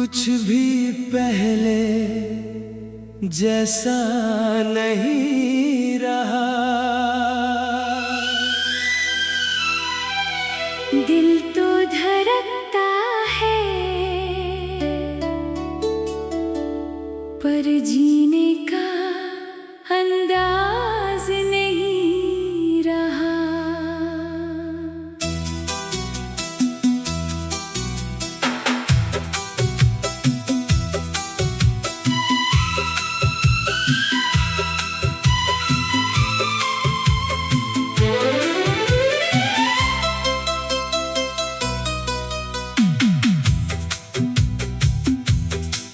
कुछ भी पहले जैसा नहीं रहा। दिल तो धड़कता है पर जीने का अंदाज नहीं रहा।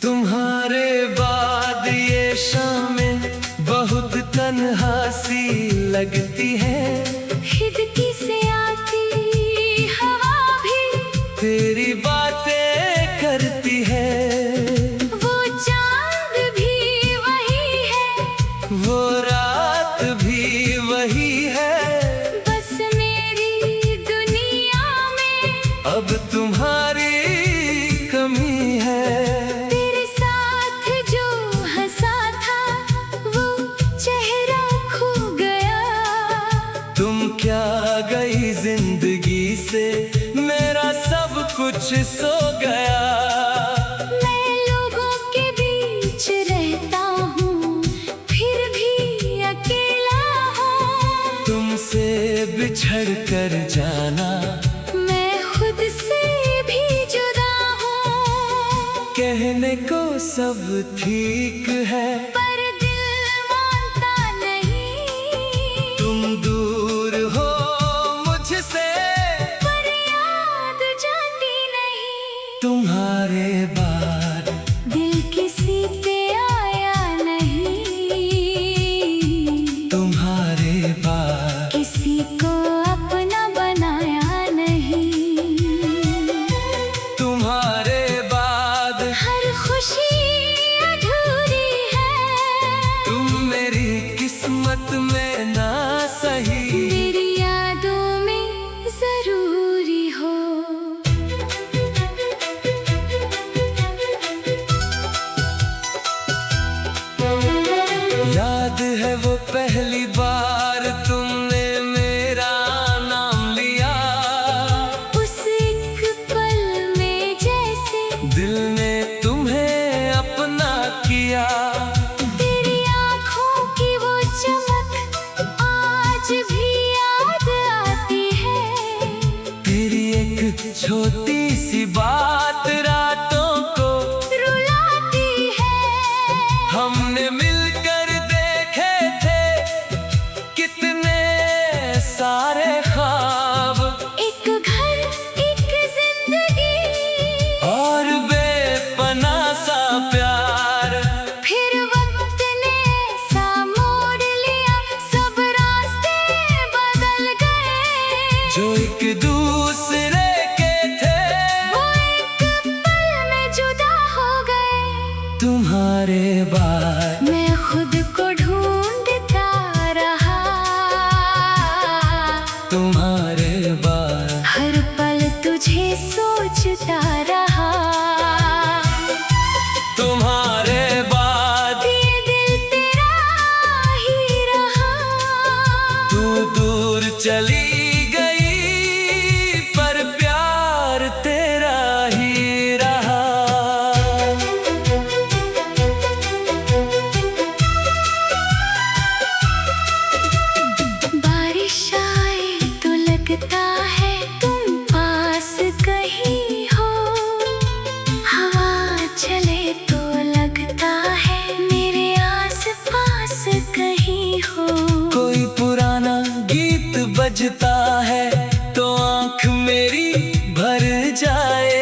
तुम्हारे बाद ये शामें बहुत तन्हा सी लगती है। खिड़की से आती हवा भी तेरी बातें करती है। वो चांद भी वही है, वो रात भी वही है। बस मेरी दुनिया में अब तुम्हारी कमी है। तेरे साथ जो हंसा था वो चेहरा खो गया। तुम क्या गई जिंदगी से, मेरा सब कुछ सो गया। मैं लोगों के बीच रहता हूँ फिर भी अकेला हूँ। तुमसे बिछड़ कर जाना मैं खुद से भी जुदा हूँ। कहने को सब ठीक है पर दिल मानता नहीं। तुम दूर हो मुझसे, पर याद जाती नहीं। तुम्हारे बाद दिल किसी पे आया नहीं। तुम्हारे बाद किसी को अपना बनाया नहीं। तुम्हारे बाद हर खुशी अधूरी है। तुम मेरी किस्मत में ना सही। मेरी यादों में जरूरी हो। याद है वो पहली बार तुमने मेरा नाम लिया। उस एक पल में जैसे दिल ने तुम्हें अपना किया। तेरी आँखों की वो चमक आज भी याद आती है। तेरी एक छोटी सी बात रातों को रुलाती है। हमने मिलकर देखे थे कितने सारे ख्वाब। एक घर, एक जिंदगी और बेपनाह सा प्यार। फिर वक्त ने ऐसा मोड़ लिया, सब रास्ते बदल गए। जो एक दूसरे के थे वो एक पल में जुदा हो गए। तुम्हारे बाद मैं खुद को ढूंढता रहा। तुम्हारे बाद हर पल तुझे सोचता रहा। तुम्हारे बाद ये दिल तेरा ही रहा। तू दूर चली गई पर प्यार तेरा ही रहा। बारिश आए तो लगता है तुम पास कहीं हो। हवा चले तो लगता है मेरे आस पास कहीं हो। कोई पुराना गीत बजता है तो आंख मेरी भर जाए।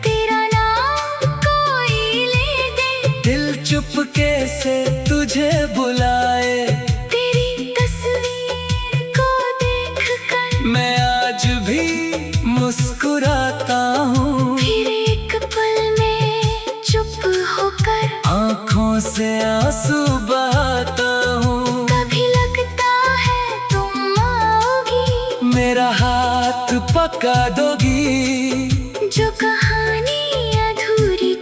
तेरा नाम कोई ले दे, दिल चुपके से तुझे बुलाए। तेरी तस्वीर को देखकर मैं आज भी मुस्कुराता हूँ। फिर एक पल में चुप होकर आँखों से आंसू बहाता हूँ। कभी लगता है तुम आओगी, मेरा हाथ पका दोगी। जो कहानी अधूरी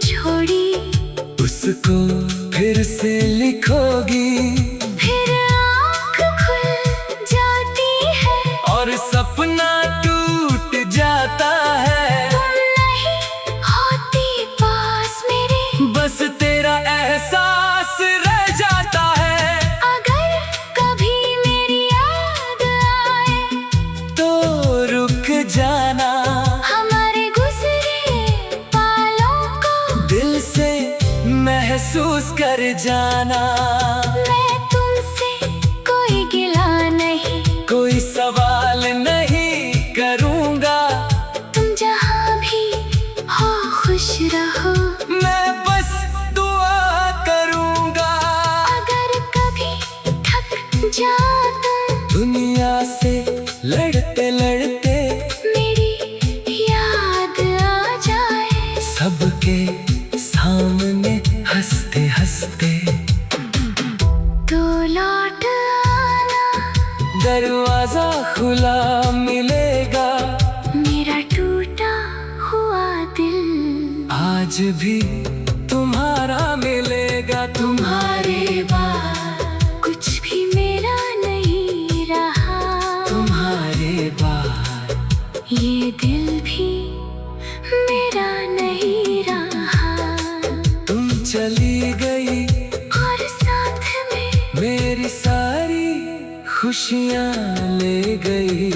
महसूस कर जाना। मैं तुमसे कोई गिला नहीं, कोई सवाल नहीं करूँगा। तुम जहाँ भी हो खुश रहो। मैं बस दुआ करूँगा। अगर कभी थक जाओ तुम दुनिया से लड़ते लड़ते मेरी याद आ जाए, सबके सामने हंसते हंसते तो लौट आना। दरवाजा खुला मिलेगा। मेरा टूटा हुआ दिल आज भी तुम्हारा मिलेगा। तुम्हारे बाद कुछ भी मेरा नहीं रहा। तुम्हारे बाद ये दिल भी मेरा नहीं रहा। तुम चली गई और साथ में मेरी सारी खुशियाँ ले गई।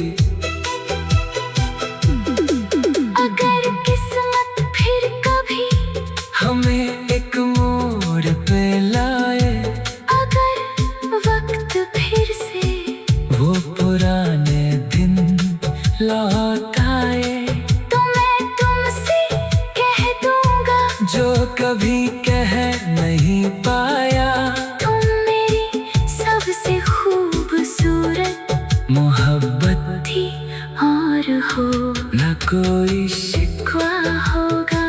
अगर किस्मत फिर कभी हमें एक मोड़ पे लाए, अगर वक्त फिर से वो पुराने दिन लौट आए, तो मैं तुमसे कह दूंगा जो कभी कह नहीं पाया। तुम मेरी सबसे खूबसूरत मोहब्बत थी और हो। न कोई शिकवा होगा,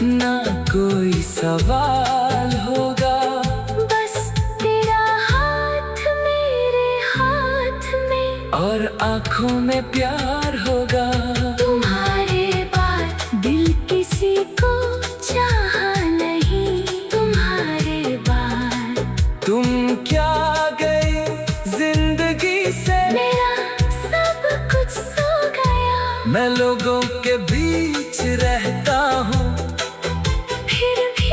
ना कोई सवाल होगा। बस तेरा हाथ मेरे हाथ में और आँखों में प्यार होगा। तुम्हारे बाद दिल किसी को चाहा नहीं। तुम्हारे बाद तुम क्या गई जिंदगी से, मेरा सब कुछ सो गया। मैं लोगों के बीच रहता हूँ। फिर भी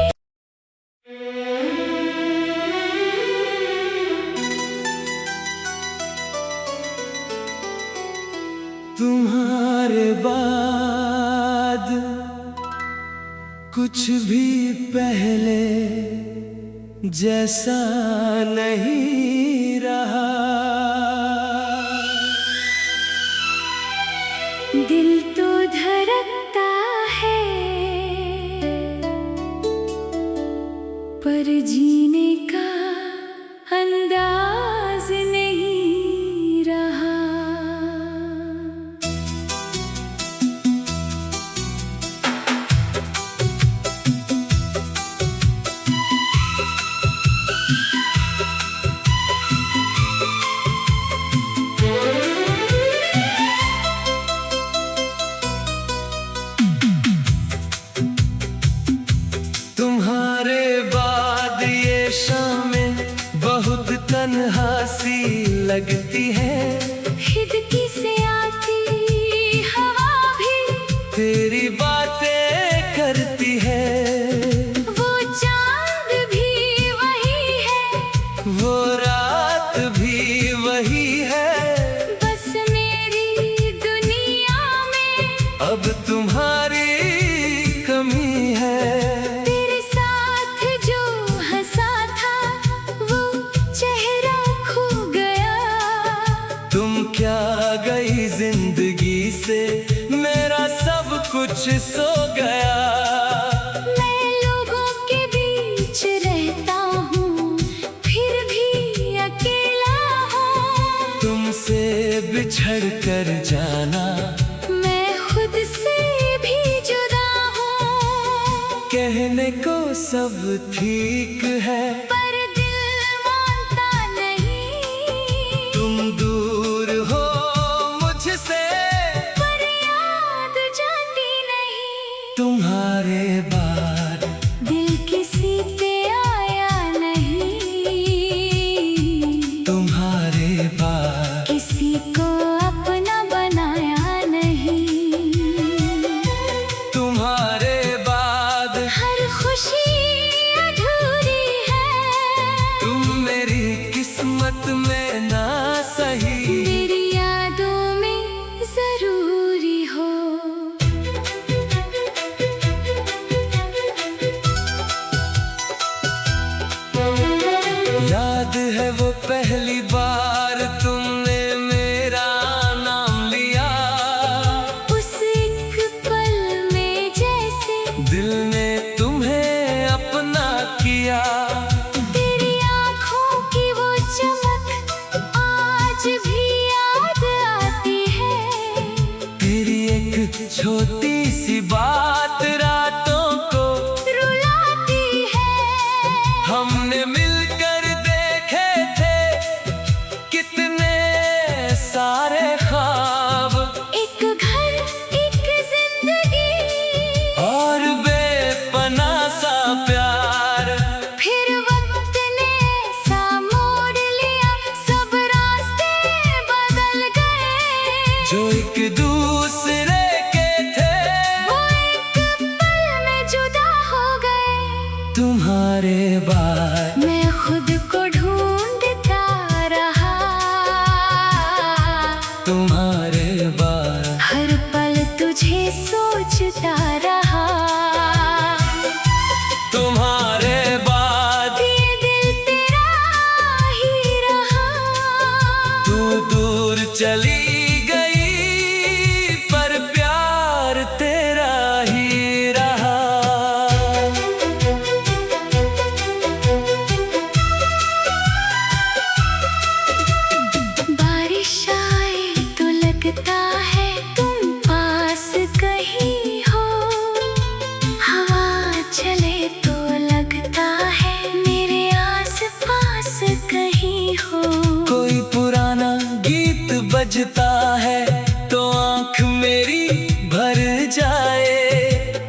तुम्हारे बाद कुछ भी पहले जैसा नहीं रहा। दिल तो धड़कता है, पर जीने का अंदाज नहीं रहा। तुम्हारे बाद ये शामें बहुत तन्हा सी लगती है। खिड़की से आती हवा भी तेरी बातें करती है। वो चांद भी वही है, वो रात भी वही है। बस मेरी दुनिया में अब तुम्हारी कमी है। तेरे साथ जो हंसा था वो चेहरा खो गया। तुम क्या गई जिंदगी से, मेरा सब कुछ सो गया। मैं लोगों के बीच रहता हूँ, फिर भी अकेला हूँ। तुमसे बिछड़ कर जाना, मैं खुद से भी जुदा हूँ। कहने को सब ठीक है, पर दिल मानता नहीं। तुम दूर हो मुझसे, पर याद जाती नहीं। तुम्हारे बाद दिल किसी पे आया नहीं। तुम्हारे बाद किसी को अपना बनाया नहीं। तुम्हारे बाद हर खुशी अधूरी है, वो पहली बार तुमने मेरा नाम लिया, उस एक पल में जैसे दिल ने तुम्हें अपना किया। तेरी आँखों की वो चमक आज भी याद आती है। तेरी एक छोटी सी बात रातों को रुलाती है। हमने मिलकर देखे थे कितने सारे ख्वाब, एक घर, एक जिंदगी और बेपनाह सा प्यार। फिर वक्त ने सा मोड़ लिया, सब रास्ते बदल गए। जो एक दूसरे के थे वो एक पल में जुदा हो गए। तुम्हारे बाद मैं खुद को ढूंढता रहा, तुम्हारे बाद हर पल तुझे सोचता रहा। तुम्हारे बाद ये दिल तेरा ही रहा। तू दूर चली गई पर प्यार तेरा ही रहा। बारिश आए तो लगता है तुम पास कहीं हो। हवा चले तो लगता है मेरे आस पास कहीं हो। कोई पुराना गीत बजता है तो आंख मेरी भर जाए।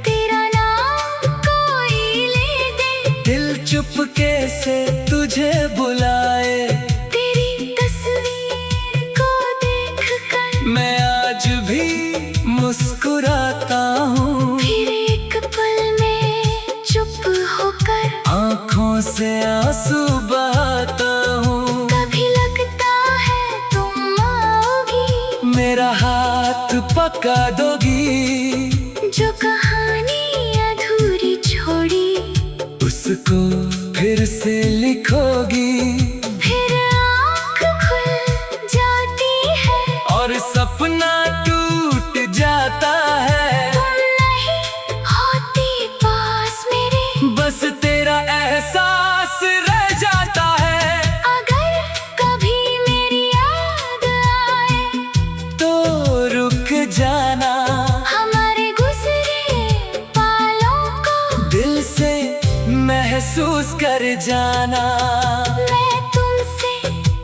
तेरा नाम कोई ले दे, दिल चुपके से तुझे बुलाए। तेरी तस्वीर को देखकर मैं आज भी मुस्कुराता हूँ, फिर एक पल में चुप होकर आंखों से आंसू बहाता हूँ। कभी लगता है तुम आओगी, मेरा हाथ पका दोगी, जो कहानी अधूरी छोड़ी उसको फिर से लिखोगी। फिर आँख खुल जाती है। और सपना टूट जाता है, तुम नहीं होती पास मेरे, बस तेरा एहसास रह जाता है। अगर कभी मेरी याद आए तो रुक जाना, हमारे गुजरे पालों को दिल से महसूस कर जाना। मैं तुमसे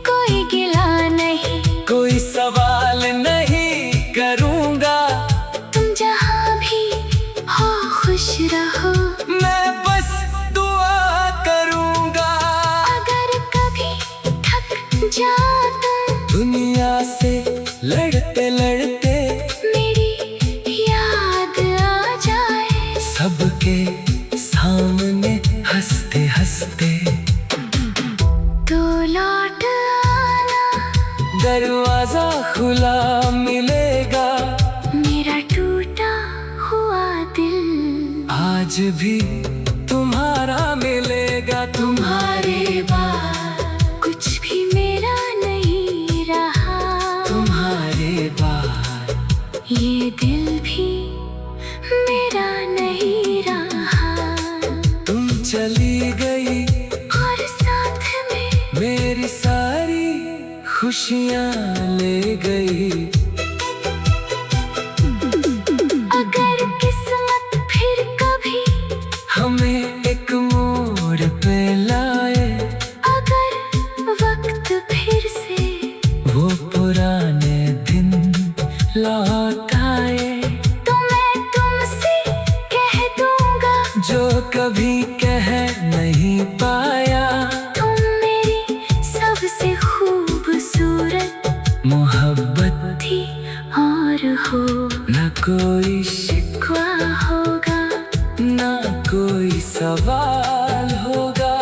कोई गिला नहीं, कोई सवाल नहीं करूँगा, तुम जहाँ भी हो खुश रहो। मैं बस दुआ करूँगा। अगर कभी थक जाता दुनिया से लड़ते लड़ते मेरी याद आ जाए, सबके सामने हंसते हंसते तो लौट आना। दरवाजा खुला मिलेगा, मेरा टूटा हुआ दिल आज भी तुम्हारा मिलेगा। तुम्हारे बाद कुछ भी मेरा नहीं रहा। तुम्हारे बाद ये दिल भी मेरा नहीं रहा। तुम चली गई और साथ में मेरी सारी खुशियाँ ले गई। अगर किस्मत फिर कभी हमें एक मोड़ पे लाए, अगर वक्त फिर से वो पुराने दिन लौट आए, तो मैं तुमसे कह दूंगा जो कभी कह नहीं पाया। तुम मेरी सबसे खूबसूरत मोहब्बत थी और हो। न कोई शिकवा होगा न कोई सवाल होगा,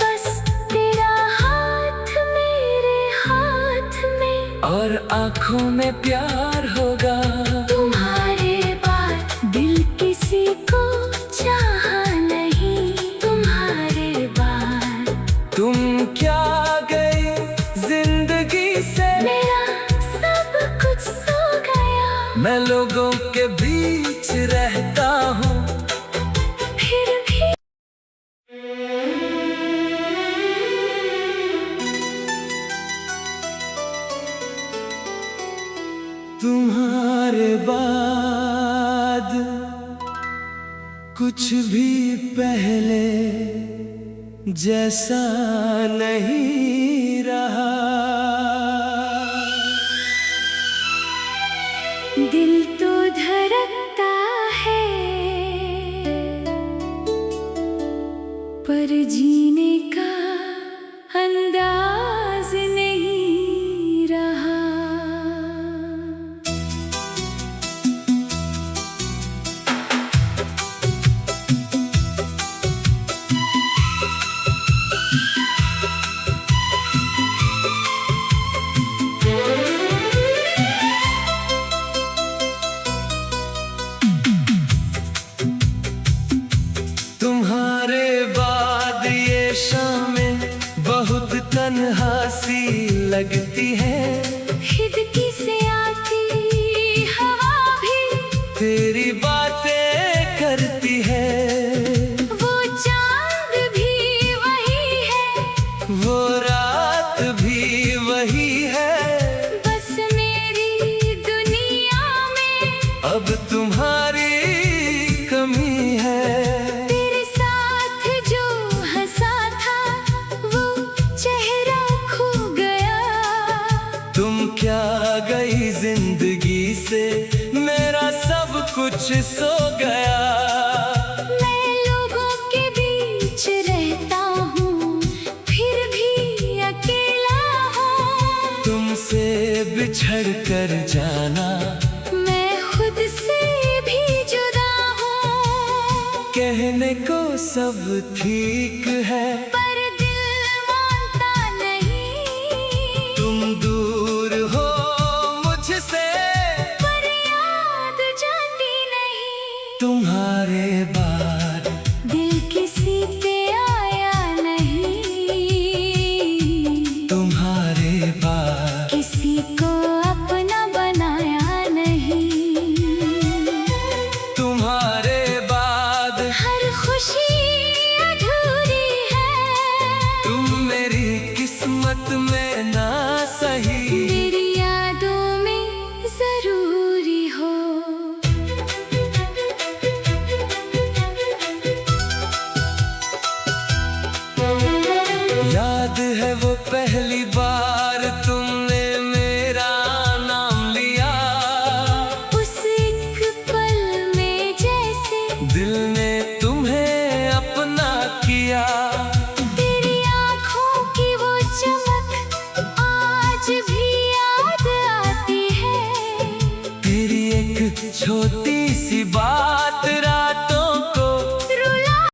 बस तेरा हाथ मेरे हाथ में और आंखों में प्यार होगा। तुम्हारे बाद दिल किसी को चाहा नहीं। तुम्हारे बाद तुम क्या गए कुछ भी पहले जैसा नहीं रहा। दिल तो धड़कता है पर जीने का अंदाज नहीं रहा। तुम्हारे बाद ये शामें बहुत तन्हा सी लगती है। खिड़की से आती हवा भी तेरी बातें करती है। वो चांद भी वही है, वो रात भी वही है। बस मेरी दुनिया में अब तुम्हारी कमी है। तेरे साथ जो हंसा था वो चेहरा खो गया। तुम क्या गई जिंदगी से, मेरा सब कुछ सो गया। मैं लोगों के बीच रहता हूँ फिर भी अकेला हूँ। तुमसे बिछड़ कर जाना मैं खुद से भी जुदा हूँ। कहने को सब ठीक है पर दिल मानता नहीं। तुम दूर हो मुझसे, पर याद जाती नहीं। तुम्हारे बाद दिल किसी पे आया नहीं। तुम्हारे बाद किसी को अपना बनाया नहीं। तुम्हारे बाद हर खुशी अधूरी है। तुम मेरी किस्मत में ना सही। मेरी यादों में जरूरी हो। याद है वो पहली बार तुमने मेरा नाम लिया। उस एक पल में जैसे दिल ने तुम्हें अपना किया। तेरी आँखों की वो चमक आज भी याद आती है। तेरी एक छोटी सी बात